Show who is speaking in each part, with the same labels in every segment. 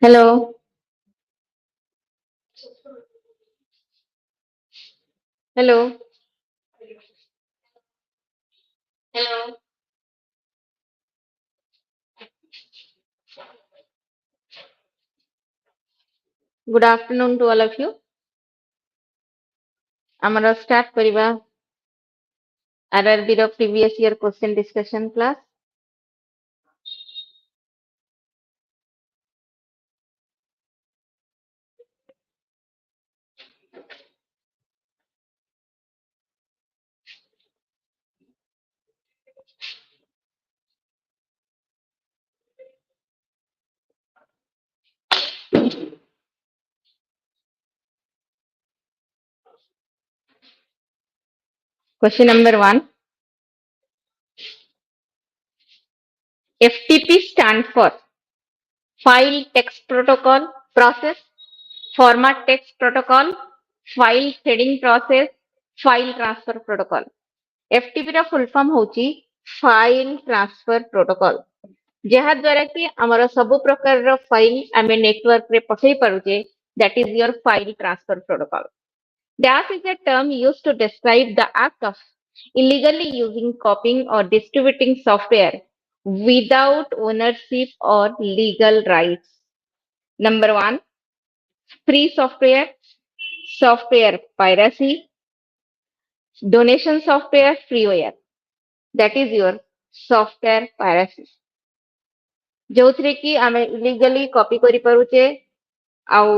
Speaker 1: Hello, hello, hello. Good afternoon to all of you. ଆମର start କରିବା RRB ର previous year question discussion class. Question number 1. FTP stands for File Text Protocol Process, Format Text Protocol, File Threading Process, File Transfer Protocol. FTP ର full form ହଉଛି File Transfer Protocol. ଯାହା ଦ୍ୱାରା କି ଆମର ସବୁ ପ୍ରକାରର ଫାଇଲ ଆମେ ନେଟୱାର୍କରେ ପଠେଇ ପାରୁଛେ, that is your file transfer protocol. Dash is a term used to describe the act of illegally using, copying, or distributing software without ownership or legal rights. Number 1, free software, software piracy, donation software, freeware. That is your software piracy. ଯୋଉଥିରେ କି ଆମେ illegally copy କରିପାରୁଛେ ଆଉ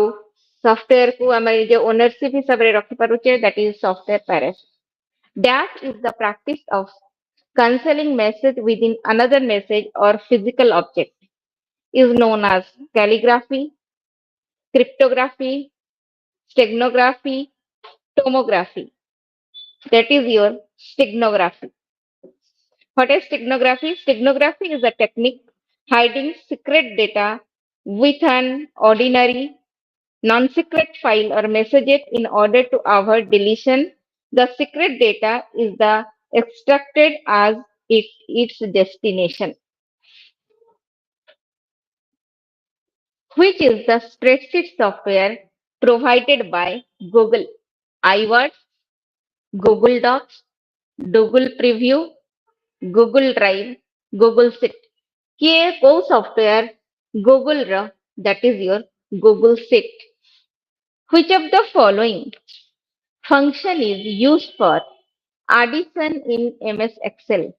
Speaker 1: software କୁ ଆମେ ନିଜ ownership ହିସାବରେ ରଖିପାରୁଛେ, that is software piracy. Dash is the practice of cancelling message within another message or physical object. Is known as calligraphy, cryptography, steganography, tomography. That is your steganography. What is steganography? Steganography is a technique hiding secret data with an ordinary non-secret file or message in order to avoid deletion. The secret data is the extracted as its destination. Which is the spreadsheet software provided by Google? iWords, Google Docs, Google Preview, Google Drive, Google Sheet. किए को software Google रा, that is your Google Sheet. Which of the following function is used for addition in MS Excel?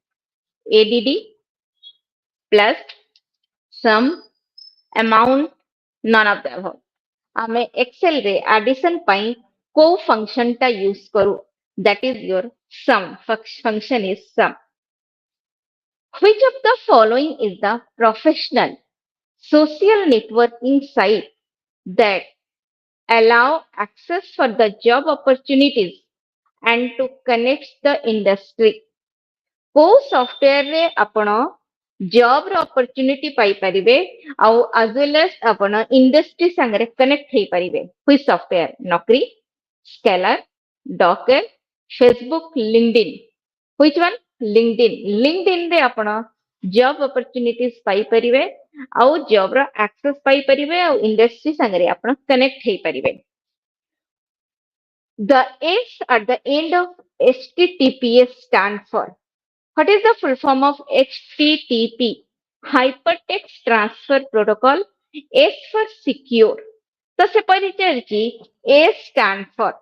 Speaker 1: ADD, plus, sum, amount, none of the above. आमे Excel रे addition पाई को function टा use करू, that is your sum. Function is sum. Which of the following is the professional social networking site that allow access for the job opportunities and to connect the industry? को software रे आपण job रो opportunity पाई परिबे आउ as well as आपण industry संगे connect हेई परिबे? हुई software? नौकरी, scalar, Docker, Facebook, LinkedIn. Which one? LinkedIn. LinkedIn रे आपण जॉब अपॉर्चुनिटीज पाई परिबे आउ जॉब रो एक्सेस पाई परिबे आउ इंडस्ट्री संगे आपण कनेक्ट हेई परिबे. The S at the end of HTTPS stand for? What is the full form of HTTP? Hypertext Transfer Protocol. S for secure. तो से परिचय S stand for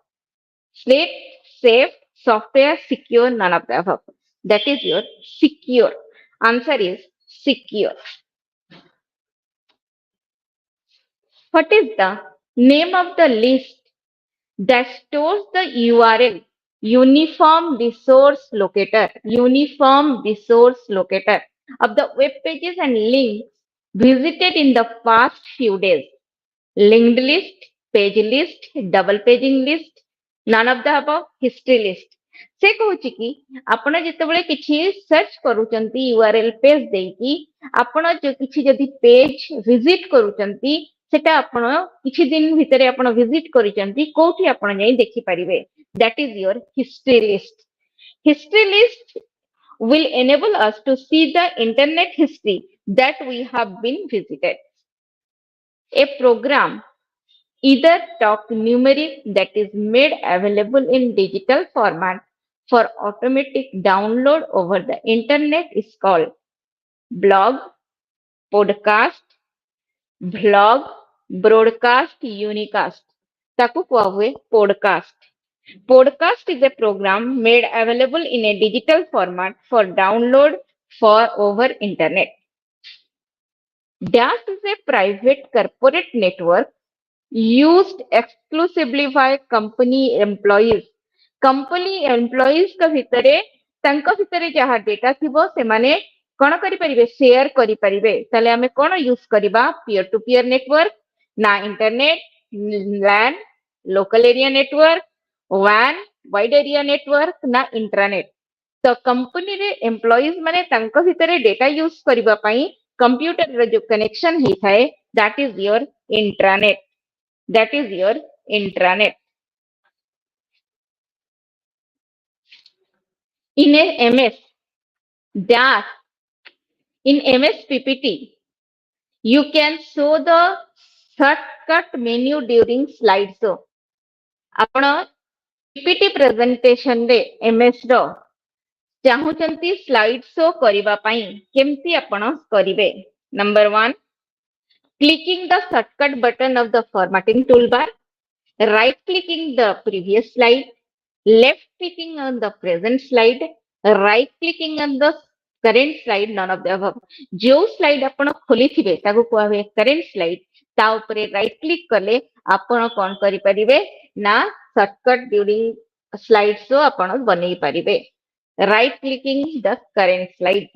Speaker 1: safe, software, secure, none of the above. That is your secure. Answer is secure. What is the name of the list that stores the URL? Uniform resource locator of the web pages and links visited in the past few days. Linked list, page list, double paging list, none of the above. History list. से कहूची कि आपण जेतेबेले किछि search करूचंती URL page देकी आपण जो किछि जदी page visit करूचंती सेटा आपण किछि दिन भितरे आपण विजिट करिचंती कोठी आपण जाई देखि परिबे, that is your history list. History list will enable us to see the internet history that we have been visited. A program either talk numeric that is made available in digital format for automatic download over the internet is called blog, podcast, vlog, broadcast, unicast. ତାକୁ କୁହା ହୁଏ podcast. Podcast is a program made available in a digital format for download for over internet. Dash is a private corporate network used exclusively by company employees. Company employees का भितरे तांको भितरे जहाँ data थिबो सेमाने कौन करि परिबे शेयर करि परिबे ताले हमें कौन यूज करिबा पीयर टू पीयर नेटवर्क ना internet LAN local area network WAN wide area network ना इंट्रानेट तो कंपनी रे एम्प्लॉइज माने तांको भितरे डेटा यूज करिबा पई कंप्यूटर रे जो कनेक्शन ही थाए that is your intranet. That is your intranet. In a MS DAS, in MS PPT, you can show the shortcut menu during slideshow. ଆପଣ PPT presentation ରେ MS ର ଚାହୁଁଛନ୍ତି ସ୍ଲାଇଡ୍ ଶୋ କରିବା ପାଇଁ କେମିତି ଆପଣ କରିବେ? Number 1, clicking the shortcut button of the formatting toolbar, right clicking the previous slide, left clicking on the present slide, right clicking on the current slide, none of the above. जो slide आपण खोलिथिबे ताको कुआ हुए current slide ता उपरे right click कले आपण कोन करि परिबे ना shortcut during slide show आपण बनै परिबे. Right clicking the current slide.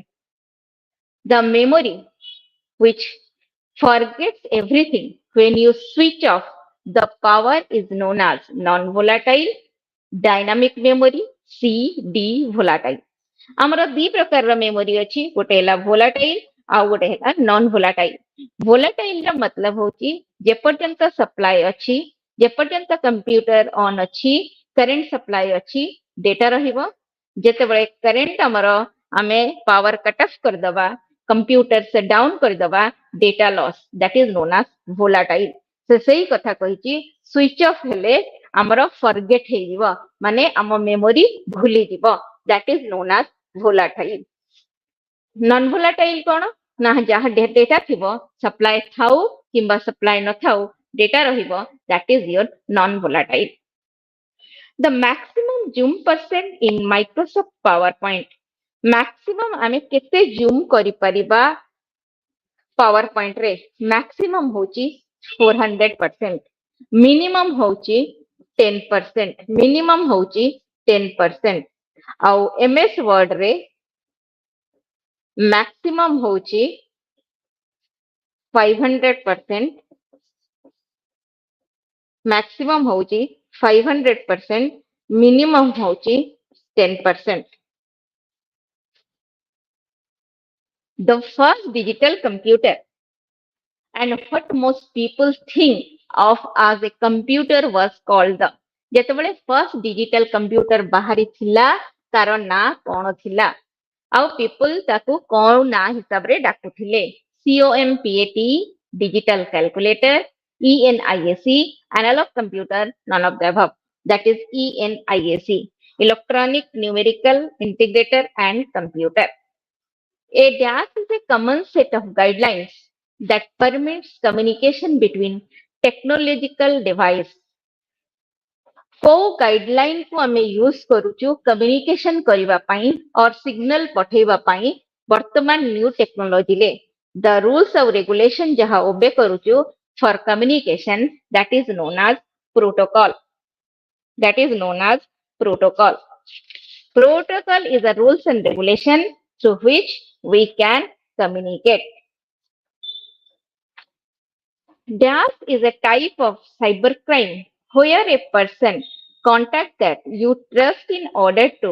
Speaker 1: The memory which forgets everything when you switch off the power is known as non-volatile dynamic memory CD volatile. ଆମର ଦି ପ୍ରକାରର ମେମୋରି ଅଛି ଗୋଟେ ହେଲା volatile ଆଉ ଗୋଟେ ହେଲା non volatile. volatile ର मतलब ହଉଛି ଯେପର୍ଯ୍ୟନ୍ତ ସପ୍ଲାଏ ଅଛି ଯେପର୍ଯ୍ୟନ୍ତ କମ୍ପ୍ୟୁଟର ଅନ୍ ଅଛି କରେଣ୍ଟ ସପ୍ଲାଏ ଅଛି ଡେଟା ରହିବ ଯେତେବେଳେ କରେଣ୍ଟ ଆମର ଆମେ ପାୱାର କଟ୍ ଅଫ୍ କରିଦବା कंप्यूटर से डाउन कर दबा data loss that is known as volatile से सही कथा कहिची स्विच ऑफ हेले हमरो फॉरगेट हे जीवो माने हम मेमोरी भूली जीवो that is known as volatile. Non volatile कोन ना जहाँ डेटा थिबो सप्लाई थाउ किंबा सप्लाई न थाउ डेटा रहिबो that is your non volatile. The maximum zoom percent in Microsoft PowerPoint maximum आमे केते जूम करि परिबा पावर पॉइंट रे मैक्सिमम होची 400%, मिनिमम होची 10%, मिनिमम होची 10%. आउ एमएस वर्ड रे मैक्सिमम होची 500%, मैक्सिमम होची 500%, मिनिमम होची 10%. The first digital computer and what most people think of as a computer was called the ଯେତେବେଳେ first digital computer ବାହାରି ଥିଲା ତାର ନାଁ କଣ ଥିଲା ଆଉ people ତାକୁ କଣ ନାଁ ହିସାବରେ ଡାକୁଥିଲେ? COMPAT digital calculator, ENIAC analog computer, none of the above. That is ENIAC electronic numerical integrator and computer. A DAS is a common set of guidelines that permits communication between technological devices. को guideline को हमें use करूचु communication करबा पई और signal पठेबा पई वर्तमान new technology ले द रूल्स ऑफ रेगुलेशन जहां ओबे करूचु for communication that is known as protocol. That is known as protocol. Protocol is a rules and regulation through which we can communicate. DAS is a type of cybercrime where a person contacts that you trust in order to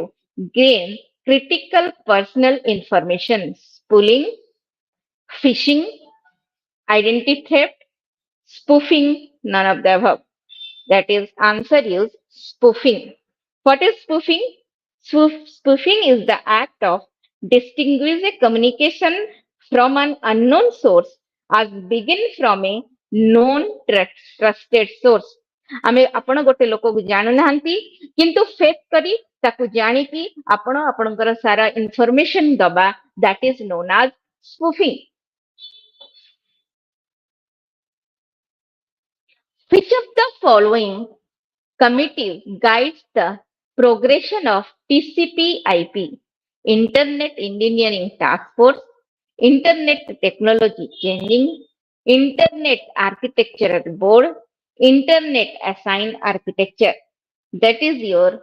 Speaker 1: gain critical personal information. Spooling, phishing, identity theft, spoofing, none of the above. That is answer is spoofing. What is spoofing? Spoofing is the act of distinguish a communication from an unknown source as begin from a known trusted source. ଆମେ ଆପଣ ଗୋଟେ ଲୋକକୁ ଜାଣୁନାହାନ୍ତି କିନ୍ତୁ fake କରି ତାକୁ ଜାଣିକି ଆପଣ ଆପଣଙ୍କର ସାରା ଇନଫର୍ମେସନ ଦବା, that is known as spoofing. Which of the following committee guides the progression of TCP/IP? Internet Engineering Task Force, Internet Technology Changing, Internet Architecture Board, Internet Assigned Architecture. That is your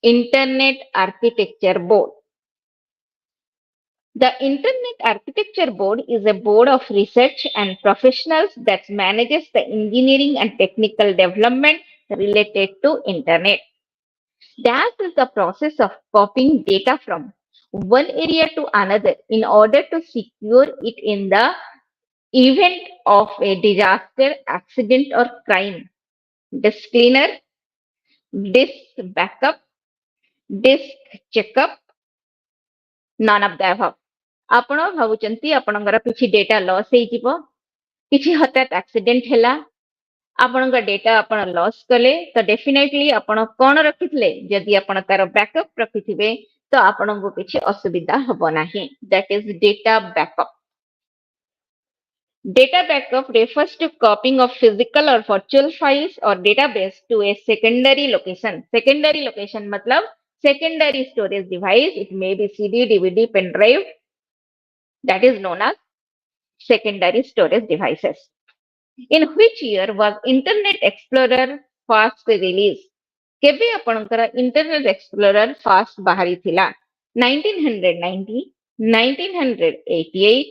Speaker 1: Internet Architecture Board. The Internet Architecture Board is a board of research and professionals that manages the engineering and technical development related to Internet. That is the process of copying data from one area to another in order to secure it in the event of a disaster, accident, or crime. Disk cleaner, disk backup, disk checkup, none of the above. ଆପଣ ଭାବୁଛନ୍ତି ଆପଣଙ୍କର କିଛି data loss ହେଇଯିବ, କିଛି ହଠାତ୍ accident ହେଲା, ଆପଣଙ୍କ data ଆପଣ ଲସ୍ କଲେ, ତ ଡେଫିନେଟଲି ଆପଣ କଣ ରଖିଥିଲେ? ଯଦି ଆପଣ ତାର ବ୍ୟାକଅପ୍ ରଖିଥିବେ ତ ଆପଣଙ୍କୁ କିଛି ଅସୁବିଧା ହବ ନାହିଁ. That is data backup. Data backup refers to copying of physical or virtual files or database to a secondary location. Secondary location मतलब secondary storage device. It may be CD, DVD, pen drive. That is known as secondary storage devices. In which year was Internet Explorer first released? କେବେ ଆପଣଙ୍କର internet Explorer first ବାହାରିଥିଲା? 1990, 1988,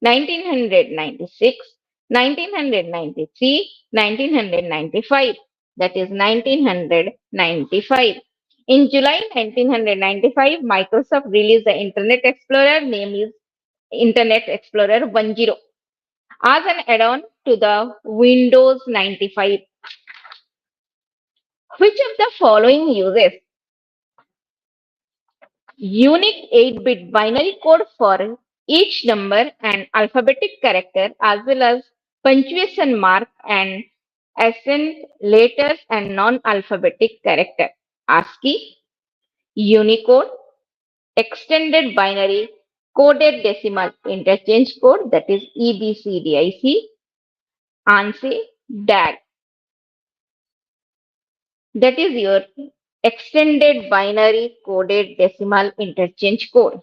Speaker 1: 1996, 1993, 1995. That is 1995. In July 1995, Microsoft released the Internet Explorer, name is Internet Explorer 10, as an add-on to the Windows 95. Which of the following uses unique 8-bit binary code for each number and alphabetic character as well as punctuation mark and accent letters and non-alphabetic character? ASCII, Unicode, Extended Binary Coded Decimal Interchange Code, that is EBCDIC, ANSI, DAG. That is your Extended Binary Coded Decimal Interchange Code.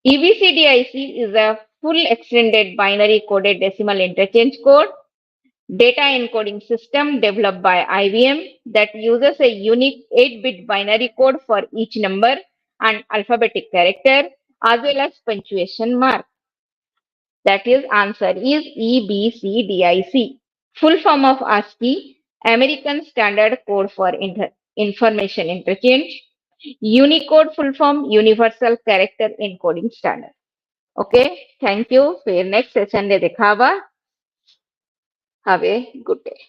Speaker 1: EBCDIC is a full Extended Binary Coded Decimal Interchange Code data encoding system developed by IBM that uses a unique 8-bit binary code for each number and alphabetic character as well as punctuation mark. That is, answer is EBCDIC. Full form of ASCII, American Standard Code for Information Interchange. Unicode full form, Universal Character Encoding Standard. Okay, thank you. फिर next session में देखा हुआ. Have a good day.